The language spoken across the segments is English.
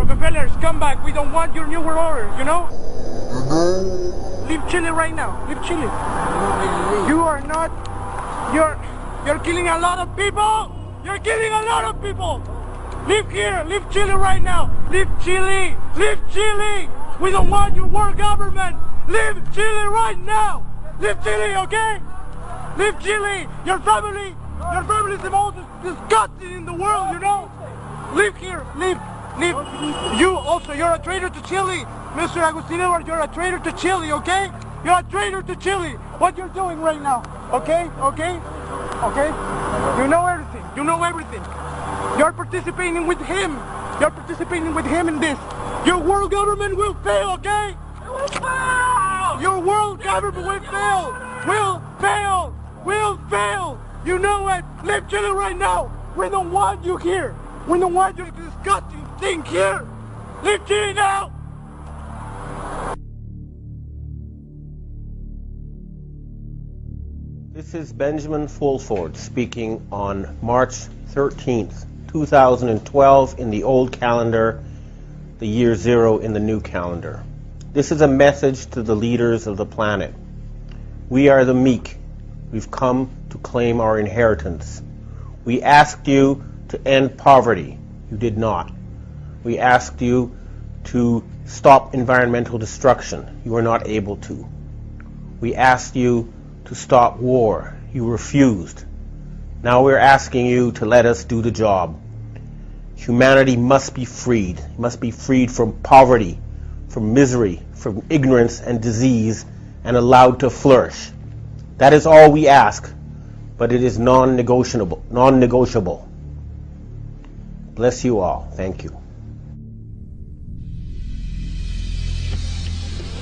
Rockefellers, come back. We don't want your New World Order, you know? Leave Chile right now. Leave Chile. You are not... You're killing a lot of people. You're killing a lot of people. Leave here. Leave Chile right now. Leave Chile. Leave Chile. We don't want your world government. Leave Chile right now. Leave Chile, okay? Leave Chile. Your family is the most disgusting in the world, you know? Leave here. Leave. You also, you're a traitor to Chile. Mr. Agustin, you're a traitor to Chile, okay? You're a traitor to Chile. What you're doing right now, okay? Okay? Okay? You know everything. You know everything. You're participating with him. You're participating with him in this. Your world government will fail, okay? It will fail! Your world government will fail! Will fail! Will fail! You know it! Leave Chile right now! We don't want you here! We don't want your disgusting thing here! Leave Chile now! This is Benjamin Fulford speaking on March 13th, 2012 in the old calendar, the year 0 in the new calendar. This is a message to the leaders of the planet. We are the meek. We've come to claim our inheritance. We asked you to end poverty. You did not. We asked you to stop environmental destruction. You were not able to. We asked you to stop war. You refused. Now we're asking you to let us do the job. Humanity must be freed. It must be freed from poverty, from misery, from ignorance and disease, and allowed to flourish. That is all we ask, but it is non-negotiable. Non-negotiable. Bless you all. Thank you.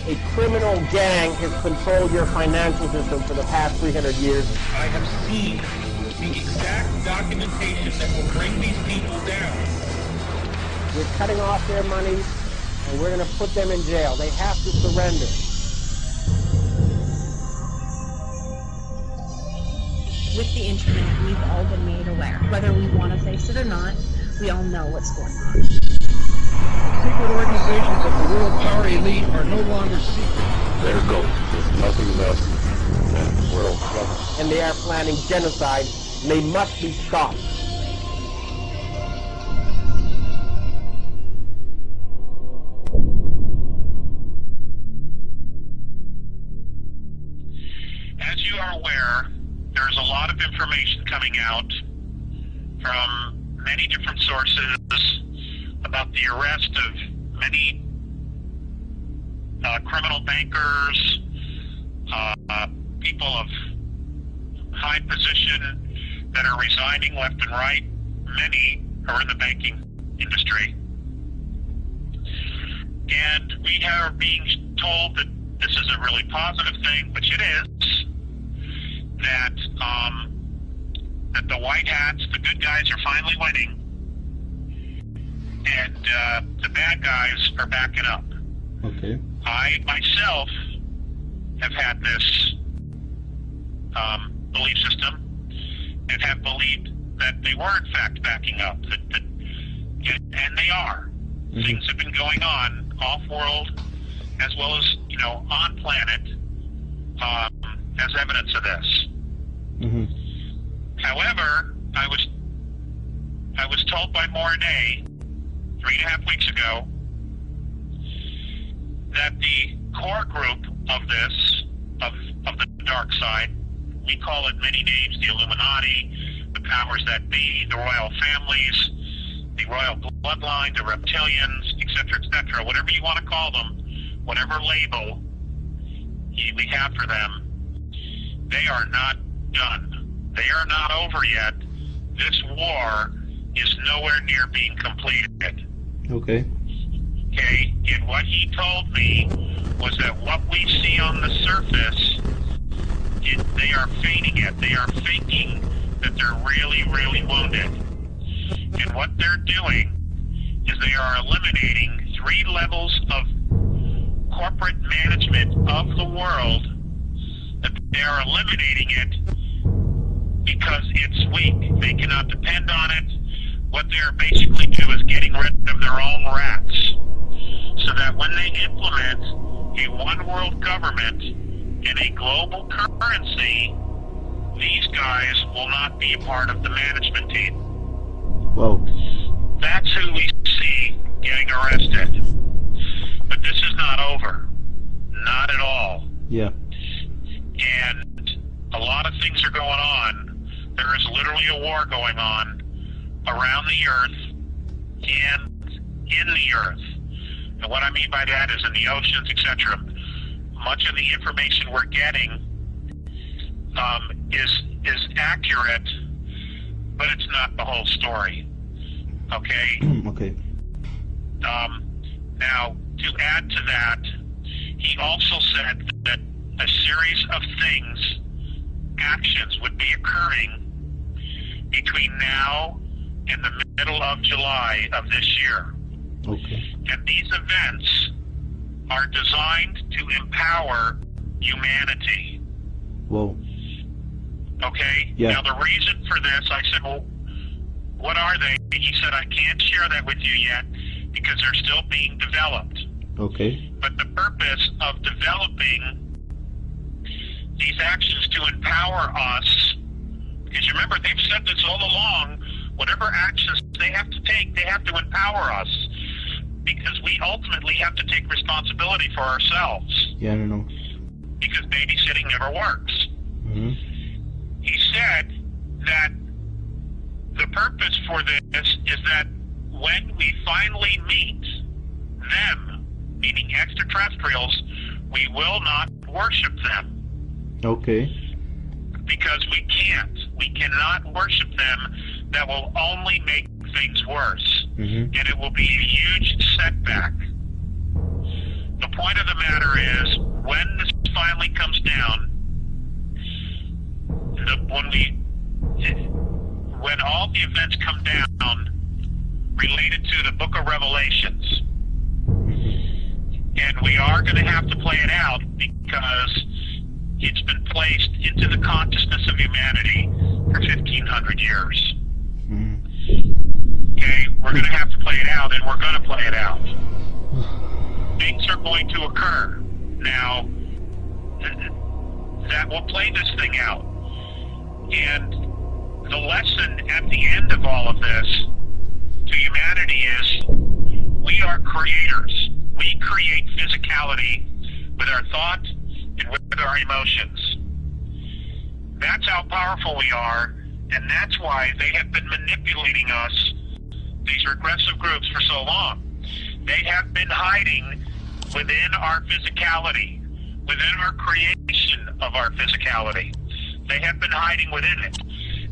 A criminal gang has controlled your financial system for the past 300 years. I have seen the exact documentation that will bring these people down. We're cutting off their money, and we're going to put them in jail. They have to surrender. With the instrument, we've all been made aware. Whether we want to face it or not, we all know what's going on. Secret organizations of the world power elite are no longer secret. There goes. There's nothing left than world government. And they are planning genocide, and they must be stopped. As you are aware, there's a lot of information coming out from many different sources about the arrest of many criminal bankers, people of high position that are resigning left and right. Many are in the banking industry. And we are being told that this is a really positive thing, which it is, that the white hats, the good guys, are finally winning, and the bad guys are backing up. Okay. I myself have had this belief system and have believed that they were in fact backing up, and they are. Mm-hmm. Things have been going on off-world as well as, on planet as evidence of this. Mm-hmm. However, I was told by Mornay 3.5 weeks ago that the core group of this, of the dark side, we call it many names, the Illuminati, the powers that be, the royal families, the royal bloodline, the reptilians, etc., whatever you want to call them, whatever label we have for them, they are not done. They are not over yet. This war is nowhere near being completed. Okay. Okay, and what he told me was that what we see on the surface, they are feigning it. They are faking that they're really, really wounded. And what they're doing is they are eliminating 3 levels of corporate management of the world. That they are eliminating it because it's weak. They cannot depend on it. What they're basically doing is getting rid of their own rats. when they implement a one world government and a global currency, these guys will not be a part of the management team. Whoa. That's who we see getting arrested. But this is not over. Not at all. Yeah. And a lot of things are going on. There is literally a war going on around the earth and in the earth. And what I mean by that is in the oceans, etc. Much of the information we're getting is accurate, but it's not the whole story. Okay? Okay. Now, to add to that, he also said that a series of things, actions, would be occurring between now and the middle of July of this year. Okay. And these events are designed to empower humanity. Whoa. Okay? Yeah. Now, the reason for this, I said, well, what are they? He said, I can't share that with you yet because they're still being developed. Okay. But the purpose of developing these actions to empower us, because remember, they've said this all along, whatever actions they have to take, they have to empower us, because we ultimately have to take responsibility for ourselves, Yeah, I don't know. because babysitting never works. Mm-hmm. He said that the purpose for this is that when we finally meet them, meaning extraterrestrials, we will not worship them. Okay. Because we can't. We cannot worship them. That will only make things worse. Mm-hmm. And it will be a huge setback. The point of the matter is, when this finally comes down, when all the events come down related to the book of Revelations, and we are going to have to play it out because it's been placed into the consciousness of humanity for 1,500 years. Mm-hmm. Okay, we're going to have to play it out, and we're going to play it out. Things are going to occur. Now, that will play this thing out. And the lesson at the end of all of this to humanity is we are creators. We create physicality with our thought and with our emotions. That's how powerful we are, and that's why they have been manipulating us, these regressive groups, for so long. They have been hiding within our physicality, within our creation of our physicality. They have been hiding within it,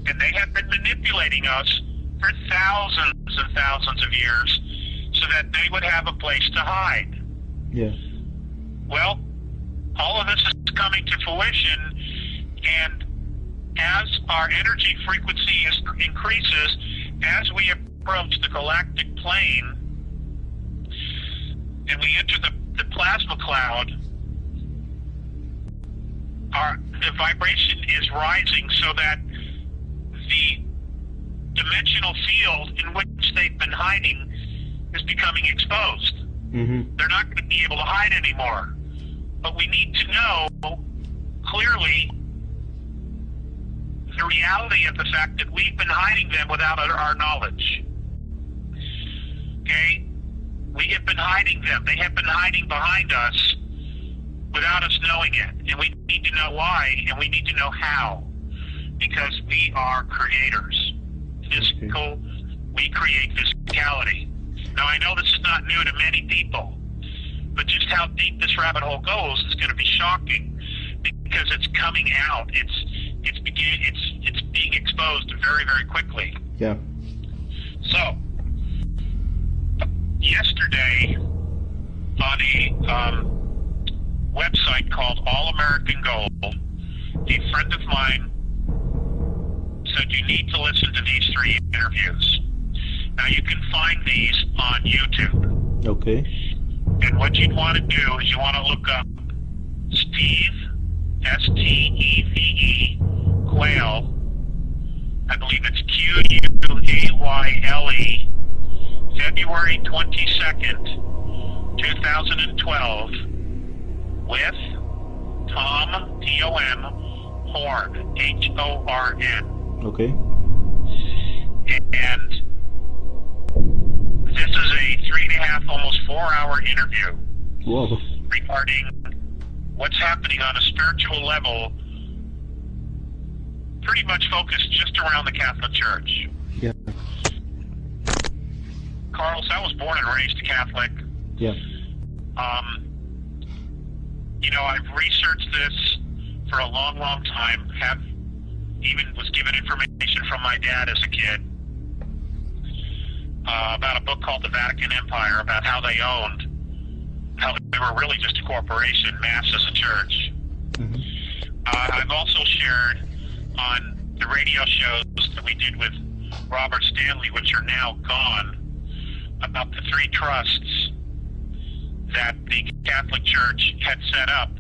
and they have been manipulating us for thousands and thousands of years so that they would have a place to hide. Yeah. Well, all of this is coming to fruition, and as our energy frequency increases, as we approach the galactic plane, and we enter the plasma cloud, the vibration is rising so that the dimensional field in which they've been hiding is becoming exposed. Mm-hmm. They're not going to be able to hide anymore. But we need to know clearly the reality of the fact that we've been hiding them without our knowledge. Okay? We have been hiding them. They have been hiding behind us without us knowing it. And we need to know why, and we need to know how. Because we are creators. Physical, we create physicality. Now, I know this is not new to many people, but just how deep this rabbit hole goes is going to be shocking, because it's coming out. It's being exposed very, very quickly. Yeah. So, yesterday on a website called All American Gold, a friend of mine said you need to listen to these 3 interviews. Now, you can find these on YouTube. Okay. And what you'd want to do is you want to look up Steve, S-T-E-V-E, Quayle. I believe it's Q-U-A-Y-L-E, February 22nd, 2012, with Tom, T-O-M, Horn, H-O-R-N. Okay. And this is a 3.5, almost 4-hour interview. Whoa. Regarding what's happening on a spiritual level, pretty much focused just around the Catholic Church. Yeah. Carlos, I was born and raised Catholic. Yeah. I've researched this for a long, long time. Even was given information from my dad as a kid about a book called The Vatican Empire, about how they were really just a corporation, Mass as a church. Mm-hmm. I've also shared on the radio shows that we did with Robert Stanley, which are now gone, about the 3 trusts that the Catholic Church had set up,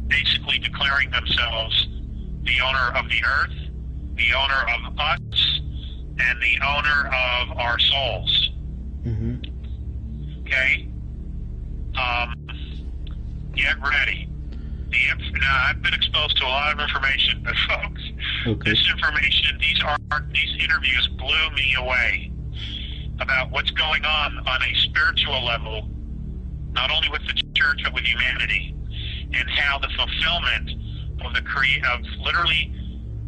basically declaring themselves the owner of the earth, the owner of us, and the owner of our souls. Mm-hmm. Okay? Get ready. Now, I've been exposed to a lot of information, but folks, Okay. this information, these interviews blew me away about what's going on a spiritual level, not only with the church, but with humanity, and how the fulfillment of literally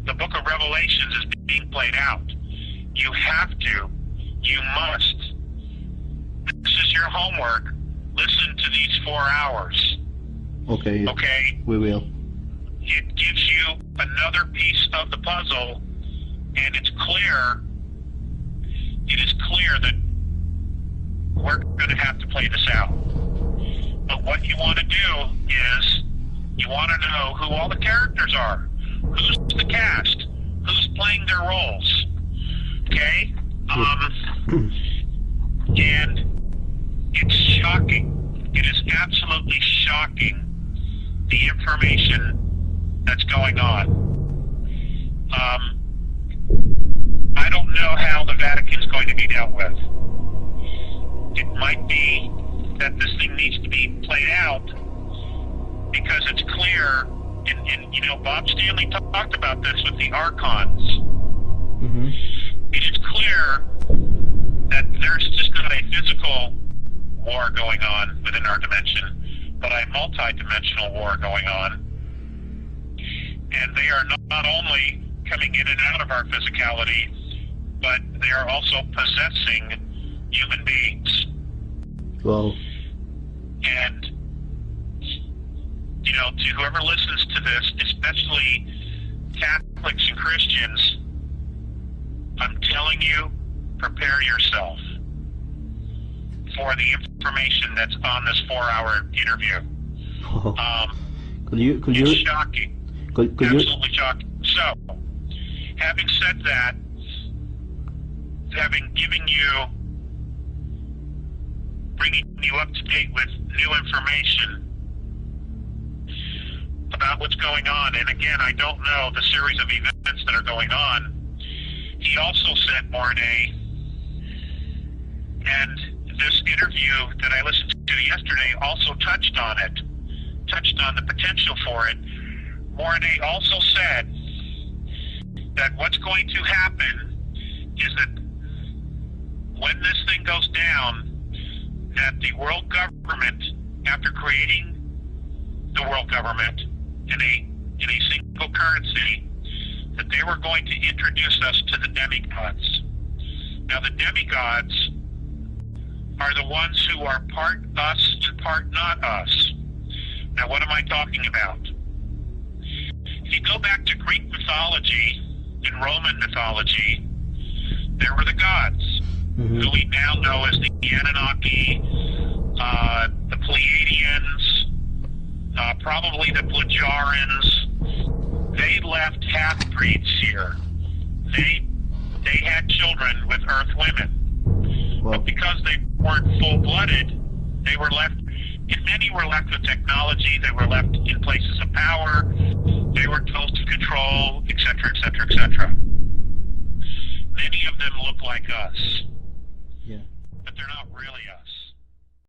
the book of Revelations is being played out. You must, this is your homework, listen to these 4 hours. Okay. Okay? We will. It gives you another piece of the puzzle, and it is clear that we're going to have to play this out. But what you want to do is you want to know who all the characters are, who's the cast, who's playing their roles. Okay? And it's shocking. It is absolutely shocking, the information that's going on. I don't know how the Vatican's going to be dealt with. It might be that this thing needs to be played out because it's clear, and Bob Stanley talked about this with the Archons. Mm-hmm. It is clear that there's just not a physical war going on within our dimension, but a multi-dimensional war going on. And they are not only coming in and out of our physicality, but they are also possessing human beings. Well. And, to whoever listens to this, especially Catholics and Christians, I'm telling you, prepare yourself for the information that's on this 4-hour interview. It's shocking. Absolutely shocking. So, having said that, bringing you up to date with new information about what's going on, and again, I don't know the series of events that are going on. He also said, Mornay, and this interview that I listened to yesterday also touched on the potential for it. Mornay also said that what's going to happen is that when this thing goes down, that the world government, after creating the world government in a single currency, that they were going to introduce us to the demigods. Now, the demigods are the ones who are part us and part not us. Now, what am I talking about? If you go back to Greek mythology and Roman mythology, there were the gods, Mm-hmm. who we now know as the Anunnaki, the Pleiadians, probably the Plagiarians. They left half-breeds here. They had children with Earth women. Well. But because they weren't full-blooded, they were left, and many were left with technology, they were left in places of power, they were told to control, etc., etc., etc. Many of them look like us. Yeah. But they're not really